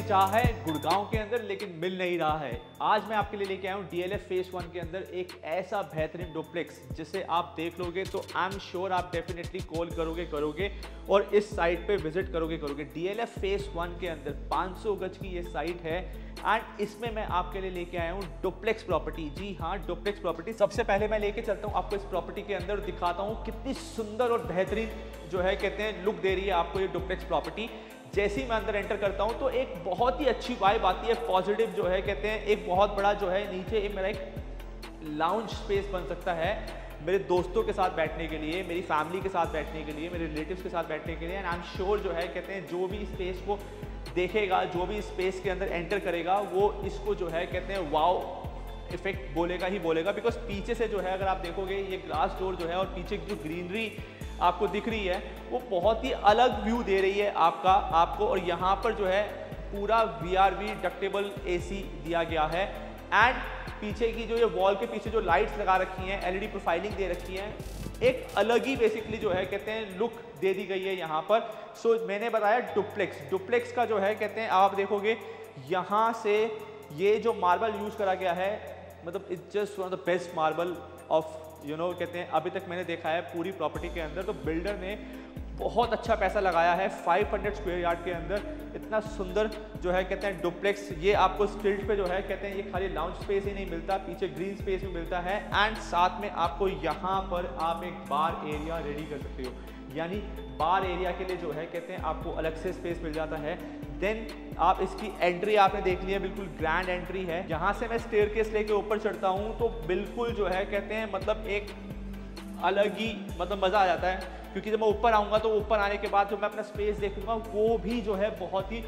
चाह है गुड़गांव के अंदर, लेकिन मिल नहीं रहा है। आज मैं आपके लिए लेके आया हूँ DLF फेस 1 के अंदर एक ऐसा बेहतरीन डुप्लेक्स जिसे आप देख लोगे तो आई एम श्योर आप डेफिनेटली कॉल करोगे और इस साइट पे विजिट करोगे। DLF फेस 1 के अंदर 500 गज की ये साइट है एंड इसमें मैं आपके लिए लेके आया हूँ डुप्लेक्स प्रॉपर्टी। जी हाँ, डुप्लेक्स प्रॉपर्टी। सबसे पहले मैं लेके चलता हूँ आपको इस प्रॉपर्टी के अंदर, दिखाता हूँ कितनी सुंदर और बेहतरीन जो है कहते हैं लुक दे रही है आपको ये डुप्लेक्स प्रॉपर्टी। जैसे ही मैं अंदर एंटर करता हूँ तो एक बहुत ही अच्छी वाइब आती है, पॉजिटिव जो है कहते हैं। एक बहुत बड़ा जो है नीचे मेरा एक लाउंज स्पेस बन सकता है मेरे दोस्तों के साथ बैठने के लिए, मेरी फैमिली के साथ बैठने के लिए, मेरे रिलेटिव्स के साथ बैठने के लिए। एंड आई एम श्योर जो है कहते हैं जो भी स्पेस को देखेगा, जो भी स्पेस के अंदर एंटर करेगा, वो इसको जो है कहते हैं वाओ इफेक्ट बोलेगा ही बोलेगा। बिकॉज पीछे से जो है अगर आप देखोगे ये ग्लास डोर जो है और पीछे की जो ग्रीनरी आपको दिख रही है वो बहुत ही अलग व्यू दे रही है आपको। और यहाँ पर जो है पूरा VRV डक्टेबल AC दिया गया है एंड पीछे की जो ये वॉल के पीछे जो लाइट्स लगा रखी हैं, LED प्रोफाइलिंग दे रखी है, एक अलग ही बेसिकली जो है कहते हैं लुक दे दी गई है यहाँ पर। सो मैंने बताया डुप्लेक्स का जो है कहते हैं आप देखोगे यहाँ से ये जो मार्बल यूज करा गया है, मतलब it's just one of the best marble of कहते हैं अभी तक मैंने देखा है पूरी प्रॉपर्टी के अंदर। तो बिल्डर ने बहुत अच्छा पैसा लगाया है 500 स्क्वायर यार्ड के अंदर इतना सुंदर जो है कहते हैं डुप्लेक्स। ये आपको स्ट्रीट पे जो है कहते हैं ये खाली लाउंज स्पेस ही नहीं मिलता, पीछे ग्रीन स्पेस भी मिलता है एंड साथ में आपको यहाँ पर आप एक बार एरिया रेडी कर सकते हो। यानी बार एरिया के लिए जो है कहते हैं आपको अलग से स्पेस मिल जाता है। देन आप इसकी एंट्री आपने देख लिया, बिल्कुल ग्रैंड एंट्री है। यहाँ से मैं स्टेयरकेस लेके ऊपर चढ़ता हूँ तो बिल्कुल जो है कहते हैं मतलब एक अलग ही मतलब मज़ा आ जाता है। क्योंकि जब मैं ऊपर आऊँगा तो ऊपर आने के बाद जो मैं अपना स्पेस देखूंगा वो भी जो है बहुत ही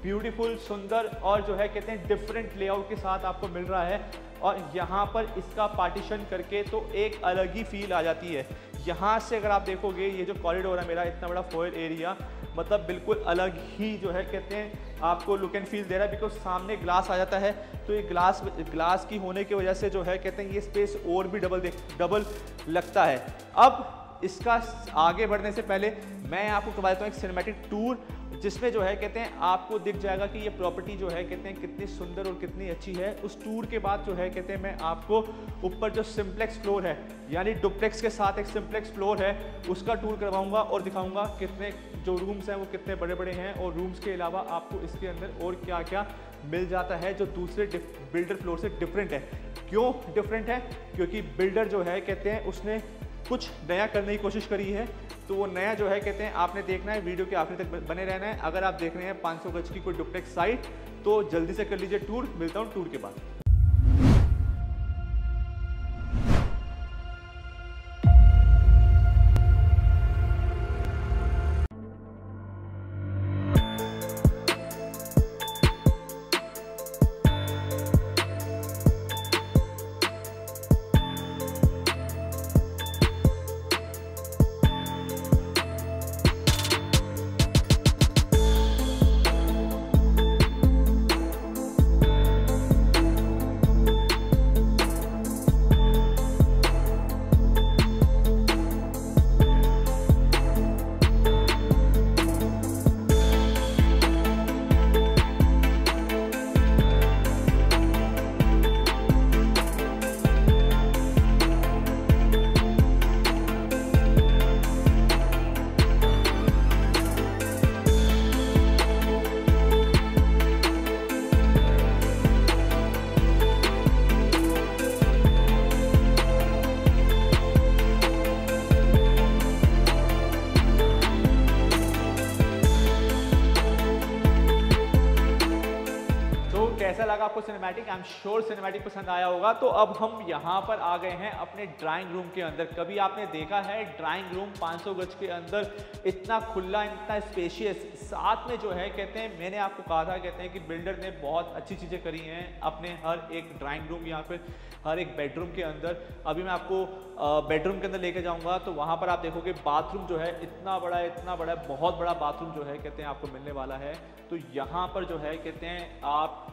ब्यूटीफुल, सुंदर और जो है कहते हैं डिफरेंट लेआउट के साथ आपको मिल रहा है। और यहाँ पर इसका पार्टीशन करके तो एक अलग ही फील आ जाती है। यहाँ से अगर आप देखोगे ये जो कॉरिडोर है मेरा, इतना बड़ा फोयर एरिया, मतलब बिल्कुल अलग ही जो है कहते हैं आपको लुक एंड फील दे रहा है। बिकॉज सामने ग्लास आ जाता है तो ये ग्लास की होने की वजह से जो है कहते हैं ये स्पेस और भी डबल लगता है। अब इसका आगे बढ़ने से पहले मैं आपको करवा देता हूँ एक सिनेमैटिक टूर, जिसमें जो है कहते हैं आपको दिख जाएगा कि ये प्रॉपर्टी जो है कहते हैं कितनी सुंदर और कितनी अच्छी है। उस टूर के बाद जो है कहते हैं मैं आपको ऊपर जो सिंप्लेक्स फ्लोर है, यानी डुप्लेक्स के साथ एक सिंप्लेक्स फ्लोर है, उसका टूर करवाऊंगा और दिखाऊंगा कितने जो रूम्स हैं वो कितने बड़े बड़े हैं और रूम्स के अलावा आपको इसके अंदर और क्या क्या मिल जाता है जो दूसरे बिल्डर फ्लोर से डिफरेंट है। क्यों डिफरेंट है? क्योंकि बिल्डर जो है कहते हैं उसने कुछ नया करने की कोशिश करी है। तो वो नया जो है कहते हैं आपने देखना है, वीडियो के आखिर तक बने रहना है। अगर आप देख रहे हैं 500 गज की कोई डुप्लेक्स साइट तो जल्दी से कर लीजिए टूर। मिलता हूँ टूर के बाद। कैसा लगा आपको cinematic? I am sure cinematic पसंद आया होगा। तो अब हम यहाँ पर आ गए हैं अपने ड्राइंग रूम के अंदर। कभी आपने देखा है ड्राइंग रूम 500 गज के अंदर इतना खुला, इतना स्पेशियस, साथ में जो है कहते हैं मैंने आपको कहा था कहते हैं कि बिल्डर ने बहुत अच्छी चीज़ें करी हैं अपने हर एक ड्राइंग रूम या फिर हर एक बेडरूम के अंदर। अभी मैं आपको बेडरूम के अंदर लेके जाऊँगा तो वहाँ पर आप देखोगे बाथरूम जो है इतना बड़ा बहुत बड़ा बाथरूम जो है कहते हैं आपको मिलने वाला है। तो यहाँ पर जो है कहते हैं आप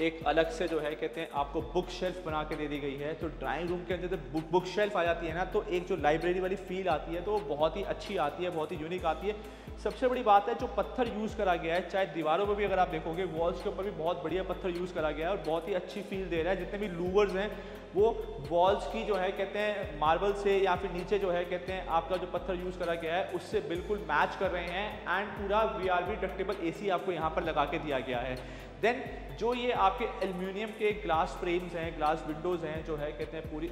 एक अलग से जो है कहते हैं आपको बुक शेल्फ बना के दे दी गई है। तो ड्राइंग रूम के अंदर जब बुक शेल्फ आ जाती है ना, तो एक जो लाइब्रेरी वाली फील आती है तो बहुत ही अच्छी आती है, बहुत ही यूनिक आती है। सबसे बड़ी बात है जो पत्थर यूज़ करा गया है, चाहे दीवारों पर भी अगर आप देखोगे वॉल्स के ऊपर भी बहुत बढ़िया पत्थर यूज़ करा गया है और बहुत ही अच्छी फील दे रहा है। जितने भी लूवर्स हैं वो वॉल्स की जो है कहते हैं मार्बल से या फिर नीचे जो है कहते हैं आपका जो पत्थर यूज़ करा गया है उससे बिल्कुल मैच कर रहे हैं। एंड पूरा VRV डक्टेबल AC आपको यहाँ पर लगा के दिया गया है। देन जो ये आपके एल्यूमिनियम के ग्लास फ्रेम्स हैं, ग्लास विंडोज़ हैं, जो है कहते हैं पूरी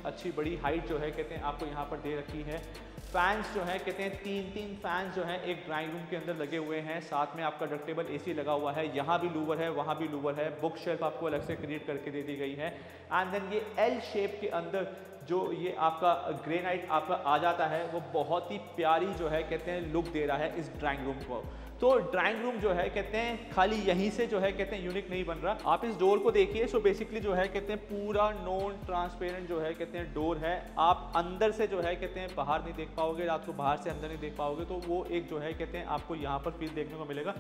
अच्छी बड़ी हाइट जो है कहते हैं आपको यहाँ पर दे रखी है। फैंस जो है कहते हैं 3 फैंस जो हैं एक ड्राइंग रूम के अंदर लगे हुए हैं। साथ में आपका डक्टेबल AC लगा हुआ है, यहाँ भी लूवर है, वहाँ भी लूवर है। बुक शेल्फ आपको अलग से क्रिएट करके दे दी गई है। एंड देन ये L शेप के अंदर जो ये आपका ग्रेनाइट आपका आ जाता है वो बहुत ही प्यारी जो है कहते हैं लुक दे रहा है इस ड्राइंग रूम को। तो ड्राइंग रूम जो है कहते हैं खाली यहीं से जो है कहते हैं यूनिक नहीं बन रहा। आप इस डोर को देखिए। सो बेसिकली जो है कहते हैं पूरा नॉन ट्रांसपेरेंट जो है कहते हैं डोर है। आप अंदर से जो है कहते हैं बाहर नहीं देख पाओगे, रात को बाहर से अंदर नहीं देख पाओगे। तो वो एक जो है कहते हैं आपको यहाँ पर फील देखने को मिलेगा।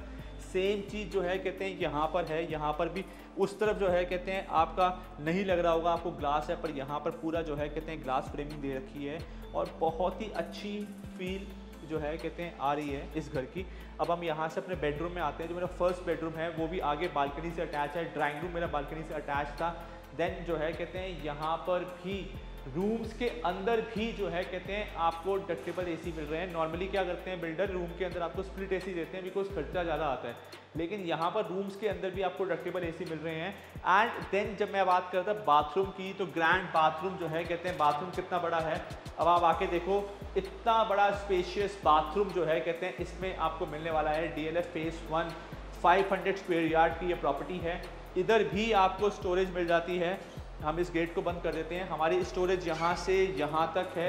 सेम चीज़ जो है कहते हैं यहाँ पर है, यहाँ पर भी उस तरफ जो है कहते हैं आपका नहीं लग रहा होगा आपको ग्लास है, पर यहाँ पर पूरा जो है कहते हैं ग्लास फ्रेमिंग दे रखी है और बहुत ही अच्छी फील जो है कहते हैं आ रही है इस घर की। अब हम यहाँ से अपने बेडरूम में आते हैं। जो मेरा फर्स्ट बेडरूम है वो भी आगे बालकनी से अटैच है। ड्राइंग रूम मेरा बालकनी से अटैच था। देन जो है कहते हैं यहाँ पर भी रूम्स के अंदर भी जो है कहते हैं आपको डक्टेबल AC मिल रहे हैं। नॉर्मली क्या करते हैं बिल्डर, रूम के अंदर आपको स्प्लिट AC देते हैं बिकॉज खर्चा ज़्यादा आता है, लेकिन यहाँ पर रूम्स के अंदर भी आपको डक्टेबल AC मिल रहे हैं। एंड देन जब मैं बात करता बाथरूम की, तो ग्रैंड बाथरूम जो है कहते हैं बाथरूम कितना बड़ा है। अब आप आके देखो, इतना बड़ा स्पेशियस बाथरूम जो है कहते हैं इसमें आपको मिलने वाला है। DLF Phase 1 500 स्क्वायर यार्ड की ये प्रॉपर्टी है। इधर भी आपको स्टोरेज मिल जाती है। हम इस गेट को बंद कर देते हैं। हमारी स्टोरेज यहाँ से यहाँ तक है,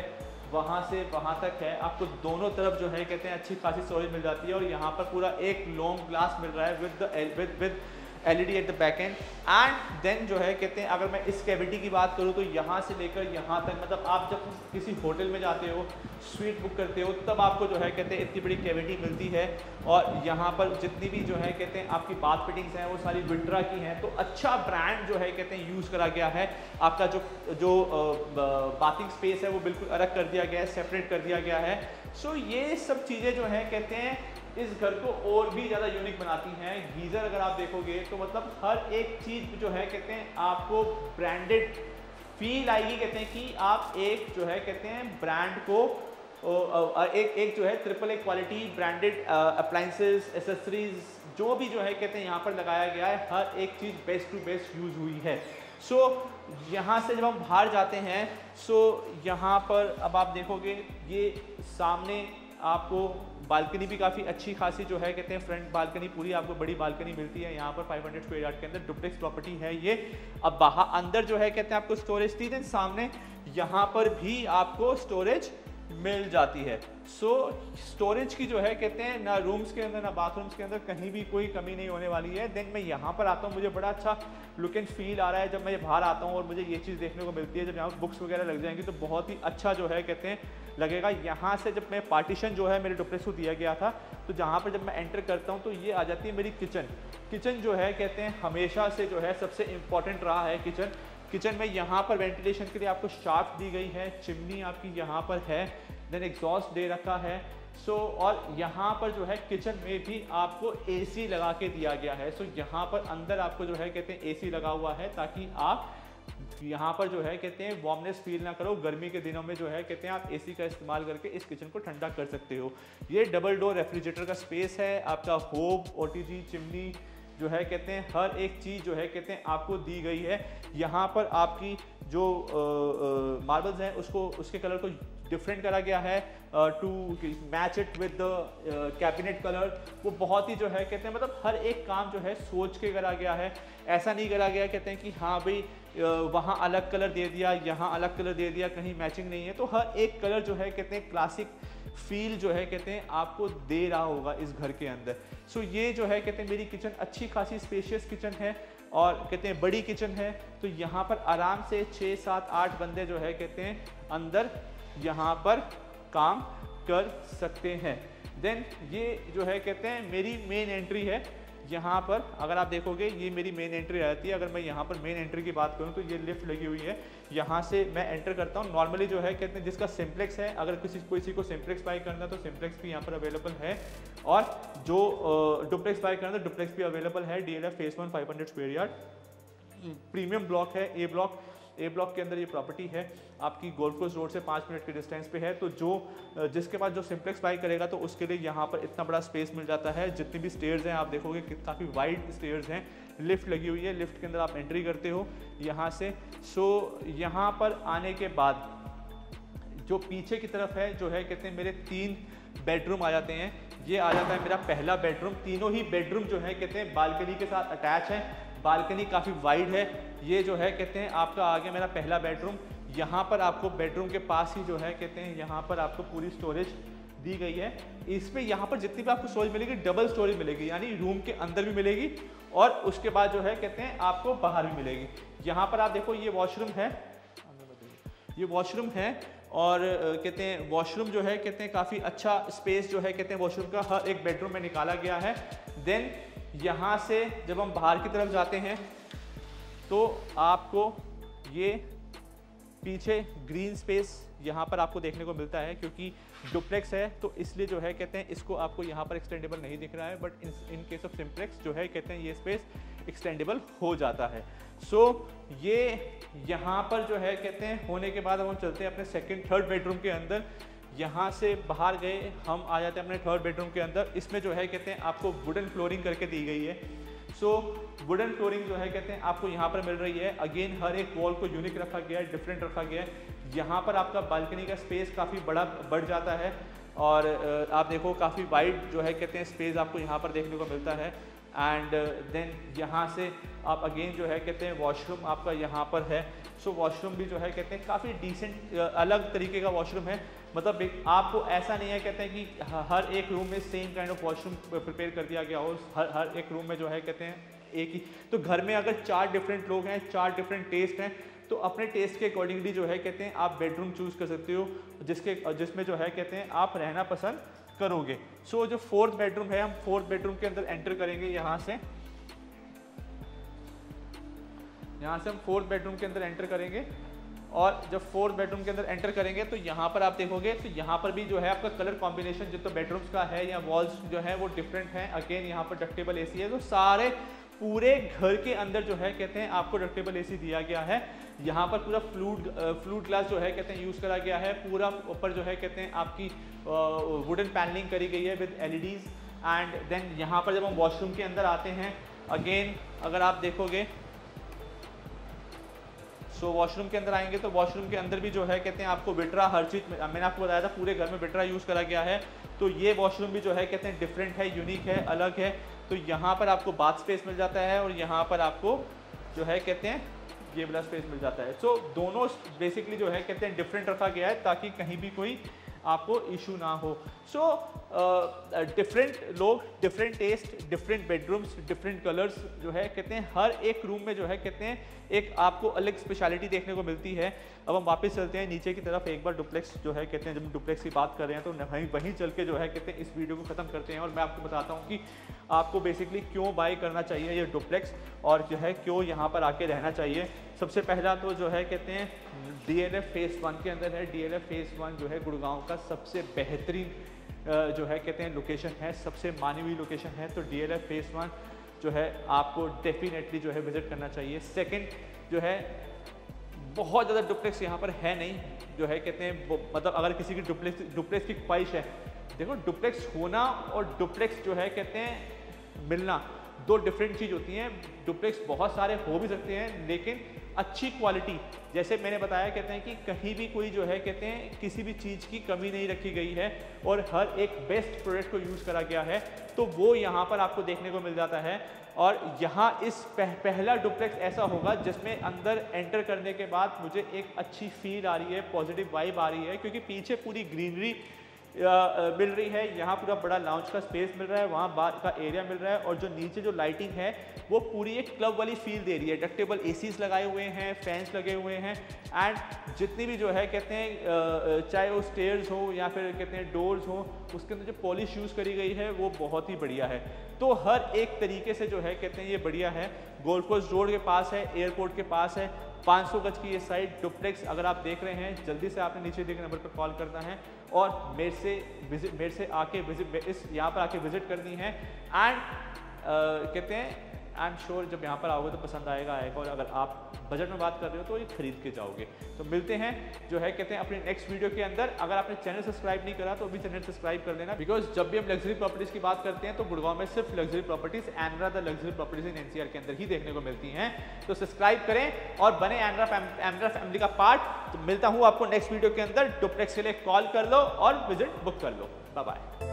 वहाँ से वहाँ तक है। आपको दोनों तरफ जो है कहते हैं अच्छी खासी स्टोरेज मिल जाती है और यहाँ पर पूरा एक लॉन्ग ग्लास मिल रहा है with LED at the back end. And then जो है कहते हैं अगर मैं इस कैविटी की बात करूँ तो यहाँ से लेकर यहाँ तक, मतलब आप जब किसी होटल में जाते हो, स्वीट बुक करते हो, तब आपको जो है कहते हैं इतनी बड़ी कैविटी मिलती है। और यहाँ पर जितनी भी जो है कहते हैं आपकी बाथ फिटिंग्स हैं वो सारी विंट्रा की हैं। तो अच्छा ब्रांड जो है कहते हैं यूज़ करा गया है। आपका जो बाथिंग स्पेस है वो बिल्कुल अलग कर दिया गया है, सेपरेट कर दिया गया है। सो ये सब चीज़ें जो है कहते हैं इस घर को और भी ज़्यादा यूनिक बनाती हैं। गीज़र अगर आप देखोगे तो मतलब हर एक चीज़ जो है कहते हैं आपको ब्रांडेड फील आएगी। कहते हैं कि आप एक जो है कहते हैं ब्रांड को एक जो है AAA quality branded appliances, accessories जो भी जो है कहते हैं यहाँ पर लगाया गया है, हर एक चीज़ बेस्ट टू बेस्ट यूज़ हुई है। सो यहाँ से जब हम बाहर जाते हैं, सो यहाँ पर अब आप देखोगे ये सामने आपको बालकनी भी काफ़ी अच्छी खासी जो है कहते हैं फ्रंट बालकनी पूरी आपको बड़ी बालकनी मिलती है। यहाँ पर 500 स्क्वायर यार्ड के अंदर डुप्लेक्स प्रॉपर्टी है ये। अब बाहर अंदर जो है कहते हैं आपको स्टोरेज थी, देन सामने यहाँ पर भी आपको स्टोरेज मिल जाती है। सो स्टोरेज की जो है कहते हैं ना रूम्स के अंदर ना बाथरूम्स के अंदर कहीं भी कोई कमी नहीं होने वाली है। देन मैं यहाँ पर आता हूँ, मुझे बड़ा अच्छा लुक एंड फील आ रहा है जब मैं बाहर आता हूँ और मुझे ये चीज़ देखने को मिलती है। जब यहाँ बुक्स वगैरह लग जाएंगी तो बहुत ही अच्छा जो है कहते हैं लगेगा। यहाँ से जब मैं पार्टीशन जो है मेरे डुप्लेक्स को दिया गया था, तो जहाँ पर जब मैं एंटर करता हूँ तो ये आ जाती है मेरी किचन जो है कहते हैं हमेशा से जो है सबसे इम्पॉर्टेंट रहा है किचन में। यहाँ पर वेंटिलेशन के लिए आपको शाफ्ट दी गई है, चिमनी आपकी यहाँ पर है, देन एग्जॉस्ट दे रखा है। सो और यहाँ पर जो है किचन में भी आपको AC लगा के दिया गया है। सो यहाँ पर अंदर आपको जो है कहते हैं AC लगा हुआ है ताकि आप यहाँ पर जो है कहते हैं वार्मनेस फील ना करो। गर्मी के दिनों में जो है कहते हैं आप AC का इस्तेमाल करके इस किचन को ठंडा कर सकते हो। ये डबल डोर रेफ्रिजरेटर का स्पेस है। आपका होब, OTG, चिमनी जो है कहते हैं हर एक चीज़ जो है कहते हैं आपको दी गई है। यहाँ पर आपकी जो मार्बल्स हैं उसके कलर को डिफरेंट करा गया है to match it with the cabinet colour. वो बहुत ही जो है कहते हैं मतलब हर एक काम जो है सोच के करा गया है। ऐसा नहीं करा गया कहते हैं कि हाँ भाई वहाँ अलग कलर दे दिया, यहाँ अलग कलर दे दिया, कहीं मैचिंग नहीं है। तो हर एक कलर जो है कहते हैं क्लासिक फील जो है कहते हैं आपको दे रहा होगा इस घर के अंदर। सो ये जो है कहते हैं मेरी किचन अच्छी खासी स्पेशियस किचन है और कहते हैं बड़ी किचन है। तो यहाँ पर आराम से 6, 7, 8 बंदे जो है कहते हैं अंदर यहाँ पर काम कर सकते हैं। देन ये जो है कहते हैं मेरी मेन एंट्री है। यहाँ पर अगर आप देखोगे ये मेरी मेन एंट्री रहती है। अगर मैं यहाँ पर मेन एंट्री की बात करूँ तो ये लिफ्ट लगी हुई है, यहाँ से मैं एंटर करता हूँ। नॉर्मली जो है कहते हैं जिसका सिंप्लेक्स है, अगर किसी को सिंप्लेक्स बाई करना है तो सिंप्लेक्स भी यहाँ पर अवेलेबल है, और जो डुप्लेक्स बाई करना है तो डुप्लेक्स भी अवेलेबल है। DLF face 1 500 square yard premium block है। ए ब्लॉक के अंदर ये प्रॉपर्टी है, आपकी गोल्फ कोर्स रोड से 5 मिनट के डिस्टेंस पे है। तो जिसके पास जो सिंप्लेक्स बाई करेगा तो उसके लिए यहाँ पर इतना बड़ा स्पेस मिल जाता है। जितनी भी स्टेयर्स हैं आप देखोगे कि काफ़ी वाइड स्टेयर्स हैं, लिफ्ट लगी हुई है, लिफ्ट के अंदर आप एंट्री करते हो यहाँ से। सो यहाँ पर आने के बाद जो पीछे की तरफ है जो है कहते हैं मेरे 3 बेडरूम आ जाते हैं। ये आ जाता है मेरा पहला बेडरूम। तीनों ही बेडरूम जो है कहते हैं बालकनी के साथ अटैच है, बालकनी काफ़ी वाइड है। ये जो है कहते हैं आपका आ गया मेरा पहला बेडरूम। यहाँ पर आपको बेडरूम के पास ही जो है कहते हैं यहाँ पर आपको पूरी स्टोरेज दी गई है। इसमें यहाँ पर जितनी भी आपको स्टोरेज मिलेगी डबल स्टोरेज मिलेगी, यानी रूम के अंदर भी मिलेगी और उसके बाद जो है कहते हैं आपको बाहर भी मिलेगी। यहाँ पर आप देखो ये वॉशरूम है, ये वॉशरूम है और कहते हैं वॉशरूम जो है कहते हैं काफ़ी अच्छा स्पेस जो है कहते हैं वॉशरूम का हर एक बेडरूम में निकाला गया है। देन यहाँ से जब हम बाहर की तरफ जाते हैं तो आपको ये पीछे ग्रीन स्पेस यहाँ पर आपको देखने को मिलता है, क्योंकि डुप्लेक्स है तो इसलिए जो है कहते हैं इसको आपको यहाँ पर एक्सटेंडेबल नहीं दिख रहा है, but in case of simplex जो है कहते हैं ये स्पेस एक्सटेंडेबल हो जाता है। सो ये यहाँ पर जो है कहते हैं होने के बाद अब हम चलते हैं अपने सेकंड थर्ड बेडरूम के अंदर। यहाँ से बाहर गए हम आ जाते हैं अपने थर्ड बेडरूम के अंदर। इसमें जो है कहते हैं आपको वुडन फ्लोरिंग करके दी गई है। सो वुडन फ्लोरिंग जो है कहते हैं आपको यहाँ पर मिल रही है। अगेन हर एक वॉल को यूनिक रखा गया है, डिफरेंट रखा गया है। यहाँ पर आपका बालकनी का स्पेस काफ़ी बड़ा बढ़ जाता है और आप देखो काफ़ी वाइड जो है कहते हैं स्पेस आपको यहाँ पर देखने को मिलता है। एंड देन यहाँ से आप अगेन जो है कहते हैं वॉशरूम आपका यहाँ पर है। सो वॉशरूम भी जो है कहते हैं काफ़ी डिसेंट अलग तरीके का वॉशरूम है। मतलब आपको ऐसा नहीं है कहते हैं कि हर एक रूम में same kind of washroom prepare कर दिया गया हो। हर एक रूम में जो है कहते हैं एक ही। तो घर में अगर 4 डिफरेंट लोग हैं, 4 डिफरेंट टेस्ट हैं, तो अपने टेस्ट के अकॉर्डिंगली जो है कहते हैं आप बेडरूम चूज़ कर सकते हो जिसमें जो है कहते हैं आप रहना पसंद करोगे। सो जो फोर्थ बेडरूम है, हम फोर्थ बेडरूम के अंदर एंटर करेंगे। यहाँ से हम फोर्थ बेडरूम के अंदर एंटर करेंगे और जब फोर्थ बेडरूम के अंदर एंटर करेंगे तो यहाँ पर आप देखोगे तो यहाँ पर भी जो है आपका कलर कॉम्बिनेशन जो तो बेडरूम्स का है या वॉल्स जो है वो डिफरेंट हैं। अगेन यहाँ पर डक्टेबल एसी है। तो सारे पूरे घर के अंदर जो है कहते हैं आपको डक्टेबल एसी दिया गया है। यहाँ पर पूरा फ्लूड ग्लास जो है कहते हैं यूज़ करा गया है। पूरा ऊपर जो है कहते हैं आपकी वुडन पैनलिंग करी गई है विद LEDs। एंड देन यहाँ पर जब हम वॉशरूम के अंदर आते हैं अगेन अगर आप देखोगे सो वॉशरूम के अंदर आएंगे तो वॉशरूम के अंदर भी जो है कहते हैं आपको विट्रा हर चीज़ मैंने आपको बताया था पूरे घर में विट्रा यूज़ करा गया है। तो ये वॉशरूम भी जो है कहते हैं डिफरेंट है, यूनिक है, अलग है। तो यहाँ पर आपको बाथ स्पेस मिल जाता है और यहाँ पर आपको जो है कहते हैं ये वाला स्पेस मिल जाता है। सो दोनों बेसिकली जो है कहते हैं डिफरेंट रखा गया है ताकि कहीं भी कोई आपको इशू ना हो। सो डिफरेंट लोग, different taste, different bedrooms, different colours जो है कहते हैं हर एक रूम में जो है कहते हैं एक आपको अलग स्पेशलिटी देखने को मिलती है। अब हम वापस चलते हैं नीचे की तरफ। एक बार डुप्लेक्स जो है कहते हैं जब हम डुप्लेक्स की बात कर रहे हैं तो वहीं चल के जो है कहते हैं इस वीडियो को ख़त्म करते हैं और मैं आपको बताता हूँ कि आपको बेसिकली क्यों बाई करना चाहिए ये डुप्लेक्स और जो है क्यों यहाँ पर आके रहना चाहिए। सबसे पहला तो जो है कहते हैं DLF फेस 1 के अंदर है। DLF फेस 1 जो है गुड़गांव का सबसे बेहतरीन जो है कहते हैं लोकेशन है, सबसे मानी हुई लोकेशन है। तो DLF फेस 1 जो है आपको डेफिनेटली जो है विजिट करना चाहिए। सेकंड जो है बहुत ज़्यादा डुप्लेक्स यहाँ पर है नहीं जो है कहते हैं मतलब अगर किसी की डुप्लेक्स की ख्वाहिश है, देखो डुप्लेक्स होना और डुप्लेक्स जो है कहते हैं मिलना दो डिफरेंट चीज़ होती हैं। डुप्लेक्स बहुत सारे हो भी सकते हैं लेकिन अच्छी क्वालिटी, जैसे मैंने बताया कहते हैं कि कहीं भी कोई जो है कहते हैं किसी भी चीज़ की कमी नहीं रखी गई है और हर एक बेस्ट प्रोडक्ट को यूज़ करा गया है, तो वो यहाँ पर आपको देखने को मिल जाता है। और यहाँ इस पहला डुप्लेक्स ऐसा होगा जिसमें अंदर एंटर करने के बाद मुझे एक अच्छी फील आ रही है, पॉजिटिव वाइब आ रही है, क्योंकि पीछे पूरी ग्रीनरी मिल रही है। यहाँ पूरा बड़ा लाउंज का स्पेस मिल रहा है, वहाँ बाहर का एरिया मिल रहा है, और जो नीचे जो लाइटिंग है वो पूरी एक क्लब वाली फील दे रही है। डक्टेबल एसीज लगाए हुए हैं, फैंस लगे हुए हैं, एंड जितनी भी जो है कहते हैं चाहे वो स्टेयर्स हो या फिर कहते हैं डोर्स हो, उसके अंदर जो पॉलिश यूज़ करी गई है वो बहुत ही बढ़िया है। तो हर एक तरीके से जो है कहते हैं ये बढ़िया है। गोल्ड कोस्ट रोड के पास है, एयरपोर्ट के पास है, 500 गज की ये साइड डुप्लेक्स अगर आप देख रहे हैं, जल्दी से आपने नीचे दिए गए नंबर पर कॉल करना है और मेरे से आके यहाँ पर आके विजिट करनी है। एंड कहते हैं आई एम श्योर जब यहाँ पर आओगे तो पसंद आएगा। और अगर आप बजट में बात कर रहे हो तो ये खरीद के जाओगे। तो मिलते हैं जो है कहते हैं अपने नेक्स्ट वीडियो के अंदर। अगर आपने चैनल सब्सक्राइब नहीं करा तो अभी चैनल सब्सक्राइब कर लेना, बिकॉज जब भी हम लग्जरी प्रॉपर्टीज की बात करते हैं तो गुड़गांव में सिर्फ लग्जरी प्रॉपर्टीज एंड्रा the luxury properties in NCR के अंदर ही देखने को मिलती हैं। तो सब्सक्राइब करें और बने एंड्रा फैमिली का पार्ट। तो मिलता हूँ आपको नेक्स्ट वीडियो के अंदर। डुप्लेक्स के लिए कॉल कर लो और विजिट बुक कर लो। Bye bye.